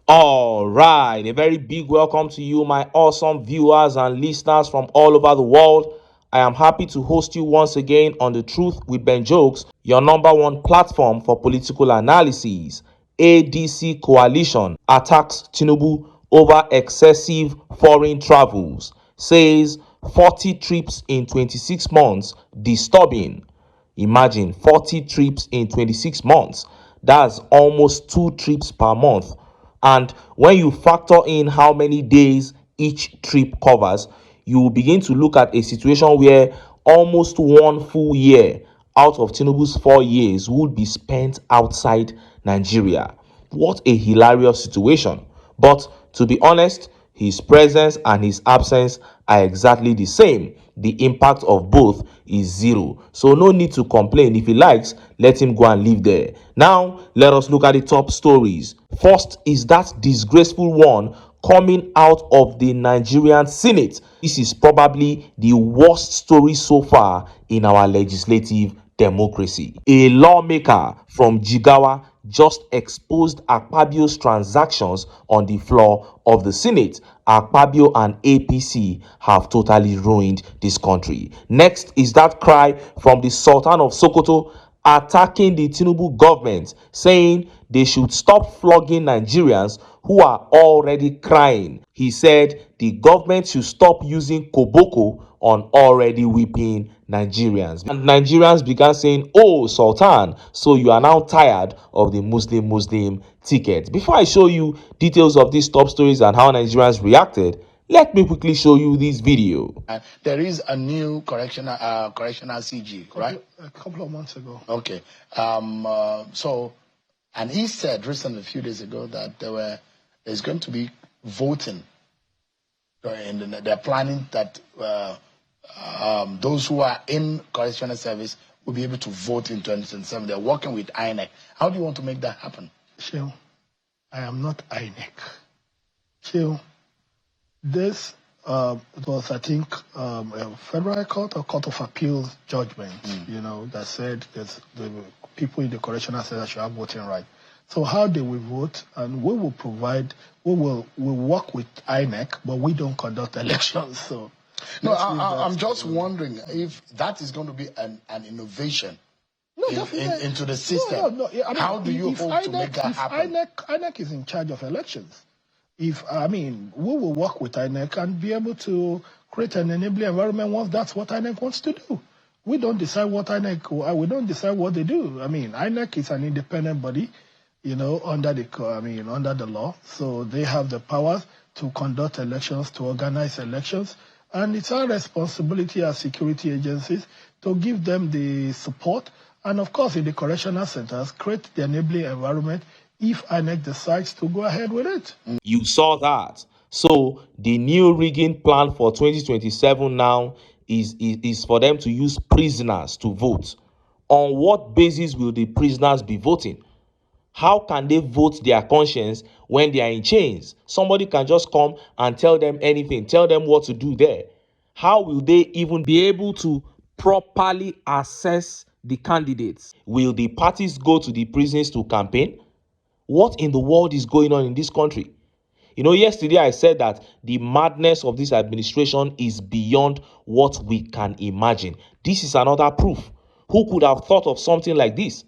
All right, a very big welcome to you, my awesome viewers and listeners from all over the world. I am happy to host you once again on The Truth with Ben Jokes, your number one platform for political analysis. ADC coalition attacks Tinubu over excessive foreign travels, says 40 trips in 26 months, disturbing. Imagine 40 trips in 26 months. That's almost 2 trips per month. And when you factor in how many days each trip covers, you will begin to look at a situation where almost 1 full year out of Tinubu's 4 years would be spent outside Nigeria. What a hilarious situation. But to be honest, his presence and his absence are exactly the same. The impact of both is zero. So no need to complain. If he likes, let him go and live there. Now, let us look at the top stories. First is that disgraceful one coming out of the Nigerian Senate. This is probably the worst story so far in our legislative democracy. A lawmaker from Jigawa just exposed Akpabio's transactions on the floor of the Senate. Akpabio and APC have totally ruined this country. Next is that cry from the Sultan of Sokoto attacking the Tinubu government, saying they should stop flogging Nigerians who are already crying. He said the government should stop using koboko on already weeping Nigerians. And Nigerians began saying, "Oh, Sultan, so you are now tired of the Muslim ticket." Before I show you details of these top stories and how Nigerians reacted, let me quickly show you this video. There is a new correctional CG, right? A couple of months ago. Okay. And he said recently, a few days ago, that there's going to be voting. And they're planning that those who are in correctional service will be able to vote in 2027. They're working with INEC. How do you want to make that happen? Chill. I am not INEC. Chill. This it was, I think, a federal court or court of appeals judgment, that said that the people in the correctional center should have voting right. So how they will vote, and we will work with INEC, but we don't conduct elections. So no, I'm just wondering if that is going to be an innovation into the system. No. I mean, how do you hope to make that happen? INEC is in charge of elections. We will work with INEC and be able to create an enabling environment once that's what INEC wants to do. We don't decide what we don't decide what they do. I mean, INEC is an independent body, under the law. So they have the powers to conduct elections, to organize elections. And it's our responsibility as security agencies to give them the support. And of course, in the correctional centers, create the enabling environment if INEC decides to go ahead with it. You saw that. So the new rigging plan for 2027 now is for them to use prisoners to vote. On what basis will the prisoners be voting? How can they vote their conscience when they are in chains? Somebody can just come and tell them anything, tell them what to do there. How will they even be able to properly assess the candidates? Will the parties go to the prisons to campaign? What in the world is going on in this country? Yesterday I said that the madness of this administration is beyond what we can imagine. This is another proof. Who could have thought of something like this?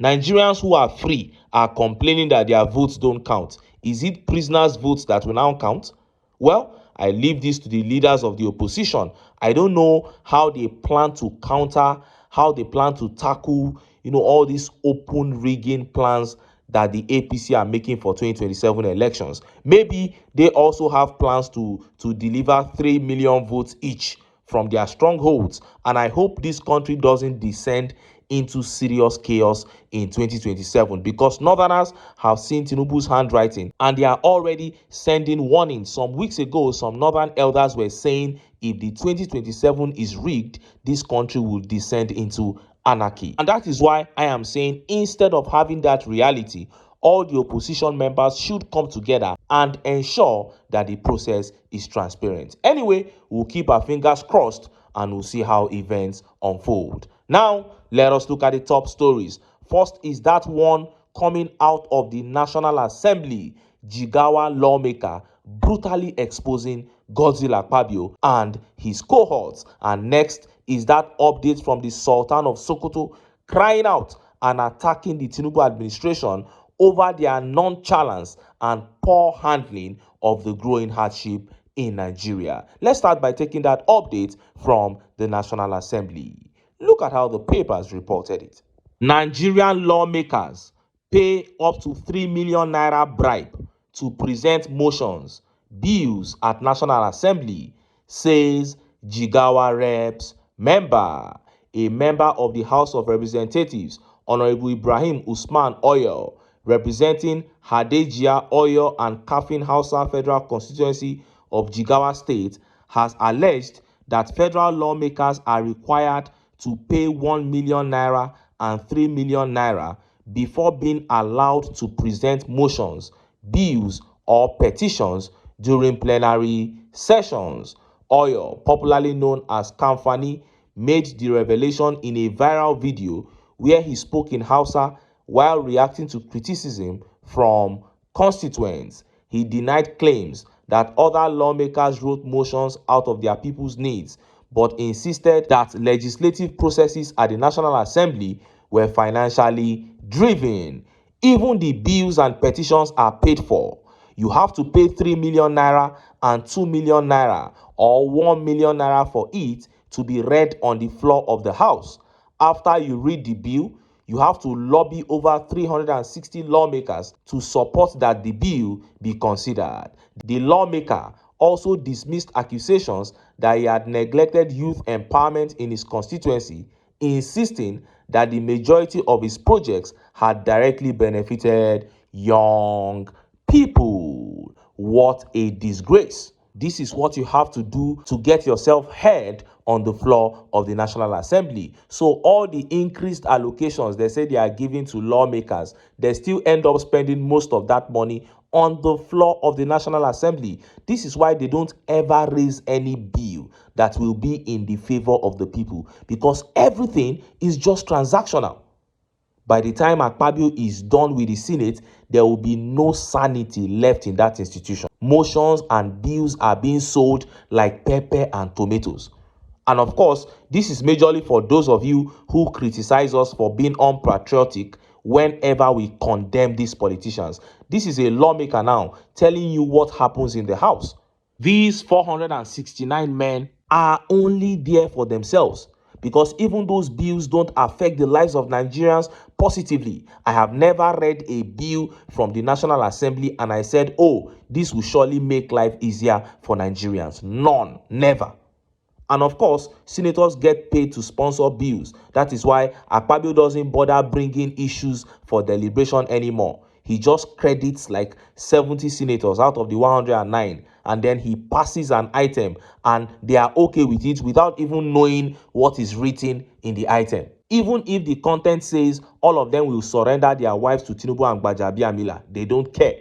Nigerians who are free are complaining that their votes don't count. Is it prisoners' votes that will now count? Well, I leave this to the leaders of the opposition. I don't know how they plan to counter, how they plan to tackle, all these open rigging plans that the APC are making for 2027 elections. Maybe they also have plans to deliver 3 million votes each from their strongholds. And I hope this country doesn't descend into serious chaos in 2027, because Northerners have seen Tinubu's handwriting and they are already sending warnings. Some weeks ago, some Northern elders were saying if the 2027 is rigged, this country will descend into anarchy. And that is why I am saying, instead of having that reality, all the opposition members should come together and ensure that the process is transparent. Anyway, we'll keep our fingers crossed and we'll see how events unfold. Now, let us look at the top stories. First is that one coming out of the National Assembly, Jigawa lawmaker brutally exposing Godzilla Akpabio and his cohorts. And next is that update from the Sultan of Sokoto crying out and attacking the Tinubu administration over their nonchalance and poor handling of the growing hardship in Nigeria. Let's start by taking that update from the National Assembly. Look at how the papers reported it. Nigerian lawmakers pay up to 3 million naira bribe to present motions, bills at National Assembly, says Jigawa Reps member. A member of the House of Representatives, Honorable Ibrahim Usman Oyo, representing Hadejia Oyo and Kafin Hausa Federal Constituency of Jigawa State, has alleged that federal lawmakers are required to pay 1 million naira and 3 million naira before being allowed to present motions, bills, or petitions during plenary sessions. Oyo, popularly known as Kamfani, made the revelation in a viral video where he spoke in Hausa while reacting to criticism from constituents. He denied claims that other lawmakers wrote motions out of their people's needs, but insisted that legislative processes at the National Assembly were financially driven. Even the bills and petitions are paid for. You have to pay 3 million naira and 2 million naira or 1 million naira for it to be read on the floor of the House. After you read the bill, you have to lobby over 360 lawmakers to support that the bill be considered. The lawmaker also dismissed accusations that he had neglected youth empowerment in his constituency, insisting that the majority of his projects had directly benefited young people. What a disgrace. This is what you have to do to get yourself heard on the floor of the National Assembly. So all the increased allocations they say they are giving to lawmakers, they still end up spending most of that money on the floor of the National Assembly. This is why they don't ever raise any bill that will be in the favor of the people, because everything is just transactional. By the time Akpabio is done with the Senate, there will be no sanity left in that institution. Motions and bills are being sold like pepper and tomatoes. And of course, this is majorly for those of you who criticize us for being unpatriotic whenever we condemn these politicians. This is a lawmaker now telling you what happens in the House. These 469 men are only there for themselves, because even those bills don't affect the lives of Nigerians positively. I have never read a bill from the National Assembly and I said, oh, this will surely make life easier for Nigerians. None, never. And of course, senators get paid to sponsor bills. That is why Akpabio doesn't bother bringing issues for deliberation anymore. He just credits like 70 senators out of the 109, and then he passes an item and they are okay with it without even knowing what is written in the item. Even if the content says all of them will surrender their wives to Tinubu and Gbajabiamila, they don't care.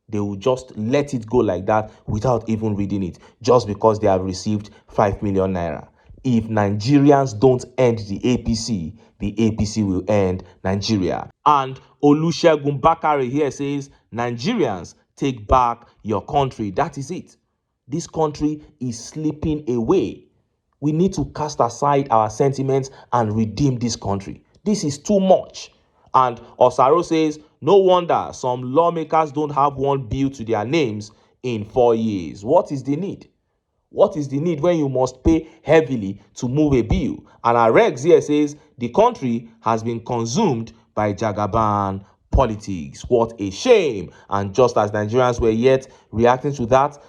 They will just let it go like that without even reading it, just because they have received 5 million naira. If Nigerians don't end the APC will end Nigeria. And Olusegun Bakare here says, Nigerians, take back your country. That is it. This country is slipping away. We need to cast aside our sentiments and redeem this country. This is too much. And Osaro says, no wonder some lawmakers don't have one bill to their names in 4 years. What is the need? What is the need when you must pay heavily to move a bill? And our Rex here says, the country has been consumed by Jagaban politics. What a shame. And just as Nigerians were yet reacting to that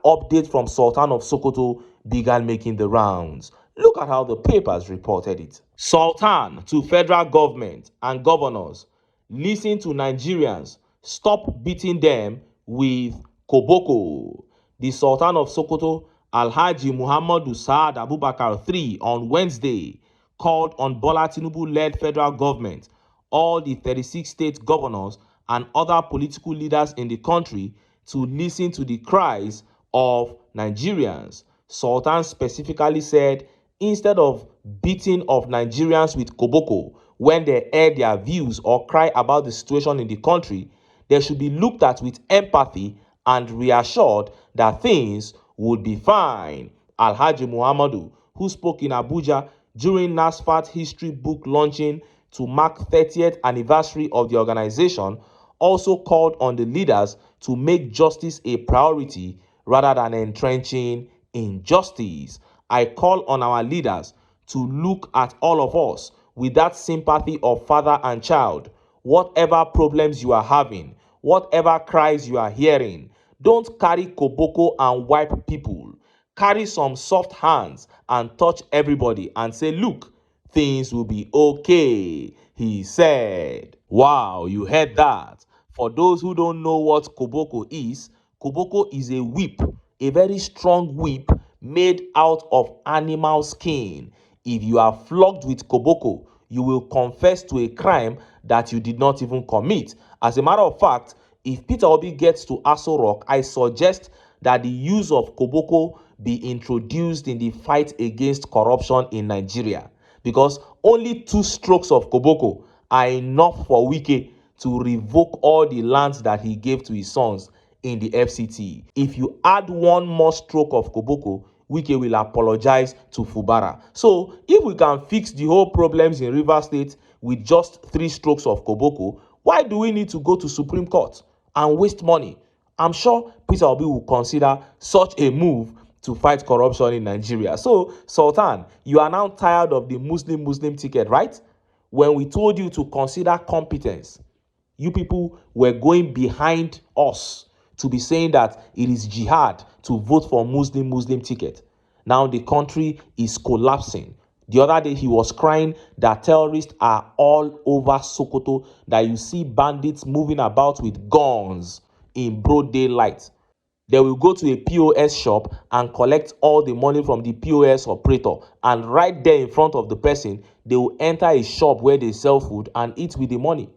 update from Sultan of Sokoto began making the rounds. Look at how the papers reported it. Sultan to federal government and governors, listen to Nigerians, stop beating them with koboko. The Sultan of Sokoto, Alhaji Muhammadu Saad Abubakar III, on Wednesday called on Bola Tinubu-led federal government, all the 36 state governors and other political leaders in the country to listen to the cries of Nigerians. Sultan specifically said, instead of beating of Nigerians with koboko, when they air their views or cry about the situation in the country, they should be looked at with empathy and reassured that things would be fine. Alhaji Muhammadu, who spoke in Abuja during NASFAT history book launching to mark 30th anniversary of the organization, also called on the leaders to make justice a priority rather than entrenching injustice. I call on our leaders to look at all of us with that sympathy of father and child. Whatever problems you are having, whatever cries you are hearing, don't carry koboko and wipe people. Carry some soft hands and touch everybody and say, look, things will be okay, he said. Wow, you heard that. For those who don't know what koboko is a whip, a very strong whip made out of animal skin. If you are flogged with koboko, you will confess to a crime that you did not even commit. As a matter of fact, if Peter Obi gets to Aso Rock, I suggest that the use of koboko be introduced in the fight against corruption in Nigeria, because only 2 strokes of koboko are enough for Wike to revoke all the lands that he gave to his sons in the FCT. If you add 1 more stroke of koboko, Wike will apologize to Fubara. So if we can fix the whole problems in Rivers State with just 3 strokes of koboko, why do we need to go to Supreme Court and waste money? I'm sure Peter Obi will consider such a move to fight corruption in Nigeria. So, Sultan, you are now tired of the Muslim ticket, right? When we told you to consider competence, you people were going behind us to be saying that it is jihad to vote for Muslim ticket. Now the country is collapsing. The other day he was crying that terrorists are all over Sokoto, that you see bandits moving about with guns in broad daylight. They will go to a POS shop and collect all the money from the POS operator, and right there in front of the person, they will enter a shop where they sell food and eat with the money.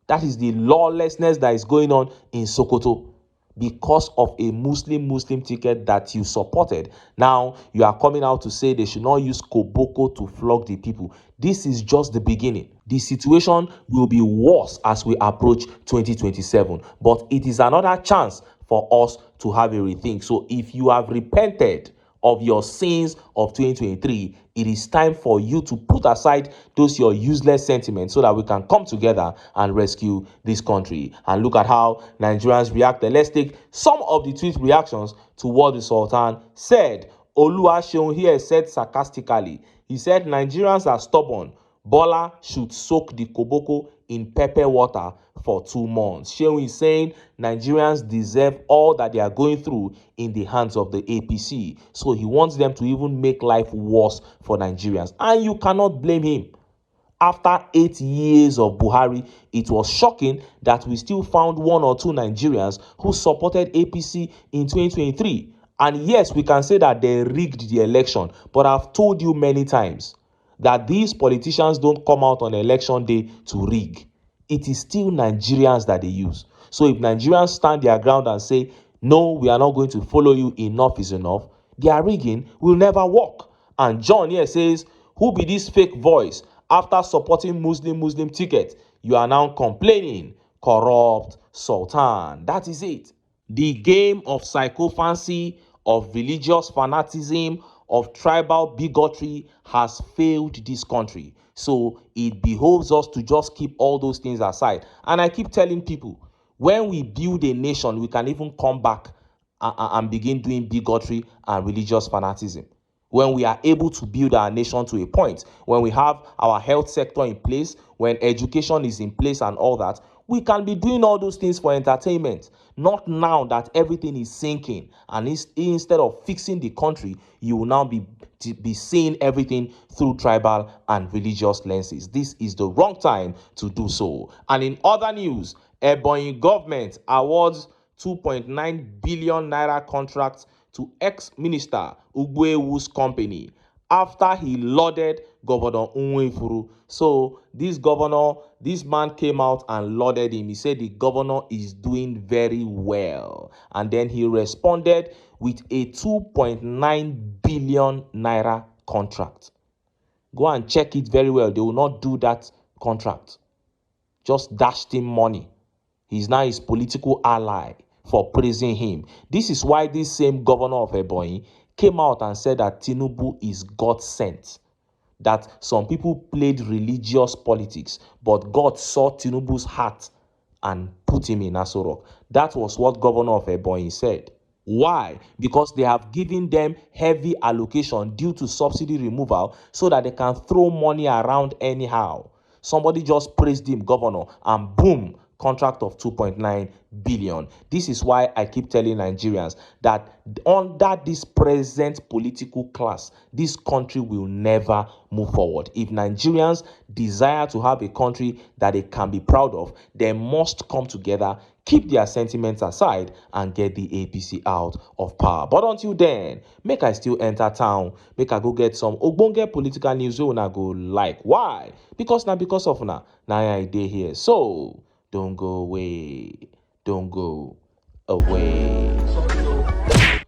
That is the lawlessness that is going on in Sokoto because of a Muslim ticket that you supported. Now you are coming out to say they should not use koboko to flog the people. This is just the beginning. The situation will be worse as we approach 2027, but it is another chance for us to have a rethink. So if you have repented of your sins of 2023, it is time for you to put aside those your useless sentiments so that we can come together and rescue this country. And look at how Nigerians reacted. Let's take some of the tweet reactions to what the Sultan said. Oluwaseun here said sarcastically, he said Nigerians are stubborn. Bola should soak the koboko in pepper water for 2 months. Shehu is saying Nigerians deserve all that they are going through in the hands of the APC. So he wants them to even make life worse for Nigerians. And you cannot blame him. After 8 years of Buhari, it was shocking that we still found 1 or 2 Nigerians who supported APC in 2023. And yes, we can say that they rigged the election, but I've told you many times that these politicians don't come out on election day to rig. It is still Nigerians that they use. So if Nigerians stand their ground and say, no, we are not going to follow you, enough is enough, their rigging will never work. And John here says, who be this fake voice? After supporting Muslim ticket, you are now complaining. Corrupt Sultan. That is it. The game of sycophancy, of religious fanaticism, of tribal bigotry has failed this country. So it behoves us to just keep all those things aside. And I keep telling people, when we build a nation, we can even come back and begin doing bigotry and religious fanaticism. When we are able to build our nation to a point, when we have our health sector in place, when education is in place and all that, we can be doing all those things for entertainment. Not now that everything is sinking, and instead of fixing the country, you will now be seeing everything through tribal and religious lenses. This is the wrong time to do so. And in other news, Ebonyi government awards 2.9 billion naira contracts to ex-minister Ugwuewu's company after he lauded Governor Nwifuru. So this man came out and lauded him. He said the governor is doing very well. And then he responded with a 2.9 billion naira contract. Go and check it very well. They will not do that contract. Just dashed him money. He's now his political ally for praising him. This is why this same governor of Ebonyi came out and said that Tinubu is God sent. That some people played religious politics, but God saw Tinubu's heart and put him in Aso Rock. That was what governor of Ebonyi said. Why? Because they have given them heavy allocation due to subsidy removal so that they can throw money around anyhow. Somebody just praised him, governor, and boom, contract of 2.9 billion. This is why I keep telling Nigerians that under this present political class, this country will never move forward. If Nigerians desire to have a country that they can be proud of, they must come together, keep their sentiments aside, and get the APC out of power. But until then, make I still enter town, make I go get some ogbonge political news wey una go like. Why? Because of una, I dey here. So don't go away, don't go away.